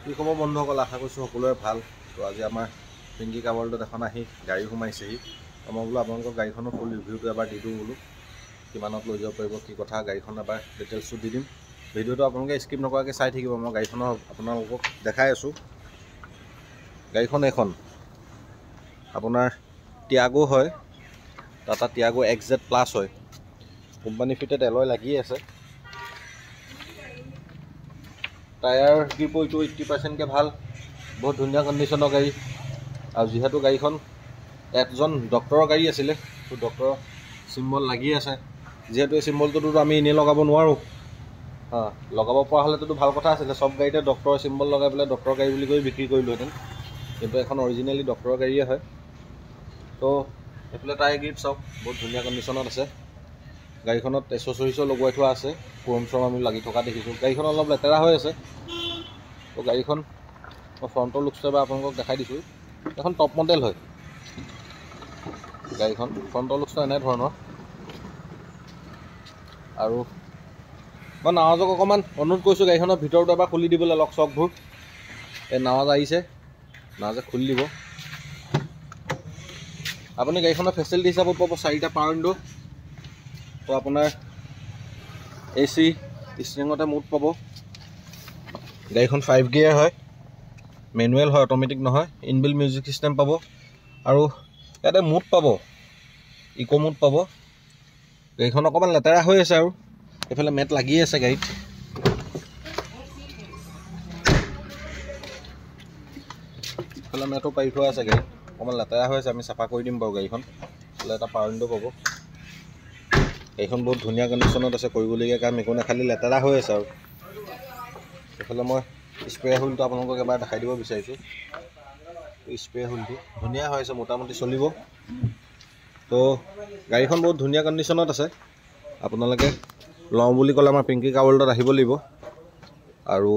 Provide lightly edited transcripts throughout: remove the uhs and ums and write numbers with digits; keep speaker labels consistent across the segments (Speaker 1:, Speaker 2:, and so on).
Speaker 1: কি খবৰ বন্ধুসকল, আশা কৰিছোঁ সকলোৰে ভাল। তো আজি আমাৰ পিংকি কাৰ ৱৰ্ল্ডত এখন আহি গাড়ী সোমাইছেহি। মই বোলো আপোনালোকৰ গাড়ীখনৰ ফুল ৰিভিউটো এবাৰ দি দিওঁ বোলো, কিমানত লৈ যাব পাৰিব, কি কথা, গাড়ীখন এবাৰ ডিটেইলছটো দি দিম। ভিডিঅ'টো আপোনালোকে স্কিপ নকৰাকৈ চাই থাকিব। মই গাড়ীখনৰ আপোনালোকক দেখাই আছোঁ। গাড়ীখন এখন আপোনাৰ টিয়াগো হয়, টাটা টিয়াগো XZ প্লাছ হয়। কোম্পানী ফিটেড এলয় লাগি আছে। টায়াৰ গ্ৰিপটো 80%কৈ ভাল, বহুত ধুনীয়া কণ্ডিশ্যনৰ গাড়ী। আৰু যিহেতু গাড়ীখন এজন ডক্টৰৰ গাড়ী আছিলে, তো ডক্টৰৰ চিম্বল লাগি আছে। যিহেতু এই চিম্বলটোতো আমি এনেই লগাব নোৱাৰোঁ, লগাব পৰা হ'লেতো ভাল কথা আছিলে। চব গাড়ীতে ডক্টৰৰ চিম্বল লগাই পেলাই ডক্টৰৰ গাড়ী বুলি কৈ বিক্ৰী কৰিলোহেঁতেন, কিন্তু এখন অৰিজিনেলি ডক্টৰৰ গাড়ীয়ে হয়। তো এইফালে টায়াৰ গ্ৰিপ চাওক, বহুত ধুনীয়া কণ্ডিশ্যনত আছে। গাড়ীখনত এচেছৰিজো লগোৱাই থোৱা আছে, ক্ৰম চ্ৰম আমি লাগি থকা দেখিছোঁ। গাড়ীখন অলপ লেতেৰা হৈ আছে। তো গাড়ীখন মই ফ্ৰণ্টৰ লুকছটো এবাৰ আপোনালোকক দেখাই দিছোঁ। এখন টপ মডেল হয় গাড়ীখন। ফ্ৰণ্টৰ লুকছটো এনেধৰণৰ। আৰু মই নাৱাজক অকণমান অনুৰোধ কৰিছোঁ গাড়ীখনৰ ভিতৰটো এবাৰ খুলি দিবলৈ, লক চকবোৰ। এই নাৱাজ আহিছে, নাৱাজে খুলি দিব। আপুনি গাড়ীখনৰ ফেচিলিটি হিচাপত পাব 4টা পাৱাৰ উইণ্ডো। তো আপোনাৰ AC ষ্টিৰিঙতে মুড পাব। গাড়ীখন 5 গিয়াৰ হয়, মেনুৱেল হয়, অট'মেটিক নহয়। ইনবিল্ট মিউজিক ছিষ্টেম পাব, আৰু ইয়াতে মুড পাব, ইক' মুড পাব। গাড়ীখন অকণমান লেতেৰা হৈ আছে, আৰু এইফালে মেট লাগি আছে গাড়ীত। এইফালে মেটো পাৰি থোৱা আছে গাড়ীত, অকণমান লেতেৰা হৈ আছে, আমি চাফা কৰি দিম বাৰু গাড়ীখন। এইফালে এটা পাৱাৰ উইণ্ডো পাব। এইখন বহুত ধুনীয়া কণ্ডিশ্যনত আছে, কৰিবলগীয়া কাম একো নাই, খালি লেতেৰা হৈ আছে। আৰু এইফালে মই স্প্ৰে হুইলটো আপোনালোকক এবাৰ দেখাই দিব বিচাৰিছোঁ। স্প্ৰে হুইলটো ধুনীয়া হৈ আছে, মোটামুটি চলিব। তো গাড়ীখন বহুত ধুনীয়া কণ্ডিশ্যনত আছে। আপোনালোকে লওঁ বুলি ক'লে আমাৰ পিংকি কাৰ ৱৰ্ল্ডত আহিব লাগিব। আৰু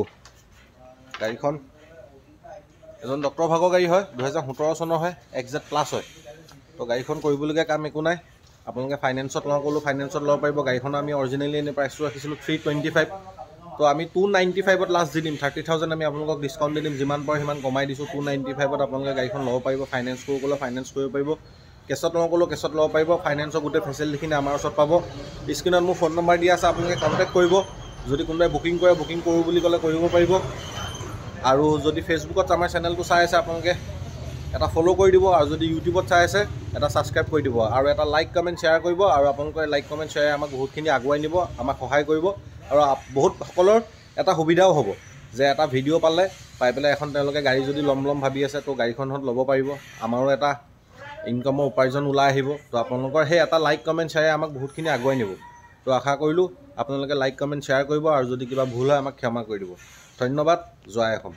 Speaker 1: গাড়ীখন এজন ডক্টৰৰ ভাগৰ গাড়ী হয়, 2017 চনৰ হয়, XZ প্লাছ হয়। তো গাড়ীখন কৰিবলগীয়া কাম একো নাই। আপোনালোকে ফাইনেন্সত লওঁ ক'লেও ফাইনেন্সত ল'ব পাৰিব। গাড়ীখনৰ আমি অৰিজিনেলি এনে প্ৰাইচটো ৰাখিছিলোঁ 325। তো আমি 295ত লাষ্ট দি দিম। 30,000 আমি আপোনালোকক ডিছকাউণ্ট দি দিম। যিমান পাৰোঁ সিমান কমাই দিছোঁ। 295ত আপোনালোকে গাড়ীখন ল'ব পাৰিব। ফাইনেন্স কৰোঁ ক'লেও ফাইনেন্স কৰিব পাৰিব, কেছত লওঁ ক'লেও কেছত ল'ব পাৰিব। ফাইনেন্সৰ গোটেই ফেচিলিটিখিনি আমাৰ ওচৰত পাব। স্ক্ৰীণত মোৰ ফোন নম্বৰ দিয়া আছে, আপোনালোকে কণ্টেক্ট কৰিব। যদি কোনোবাই বুকিং কৰে, বুকিং কৰোঁ বুলি ক'লে কৰিব পাৰিব। আৰু যদি ফেচবুকত আমাৰ চেনেলটো চাই আছে, আপোনালোকে এটা ফ'ল' কৰি দিব। আৰু যদি ইউটিউবত চাই আছে, এটা ছাবস্ক্ৰাইব কৰি দিব। আৰু এটা লাইক কমেণ্ট শ্বেয়াৰ কৰিব। আৰু আপোনালোকে লাইক কমেণ্ট শ্বেয়াৰে আমাক বহুতখিনি আগুৱাই নিব, আমাক সহায় কৰিব। আৰু বহুত সকলৰ এটা সুবিধাও হ'ব যে এটা ভিডিঅ' পাই পেলাই এখন তেওঁলোকে গাড়ী যদি ল'ম ভাবি আছে, তো গাড়ীখনত ল'ব পাৰিব। আমাৰো এটা ইনকামৰ উপাৰ্জন ওলাই আহিব। তো আপোনালোকৰ সেই এটা লাইক কমেণ্ট শ্বেয়াৰে আমাক বহুতখিনি আগুৱাই নিব। তো আশা কৰিলোঁ আপোনালোকে লাইক কমেণ্ট শ্বেয়াৰ কৰিব, আৰু যদি কিবা ভুল হয় আমাক ক্ষমা কৰি দিব। ধন্যবাদ। জয় অসম।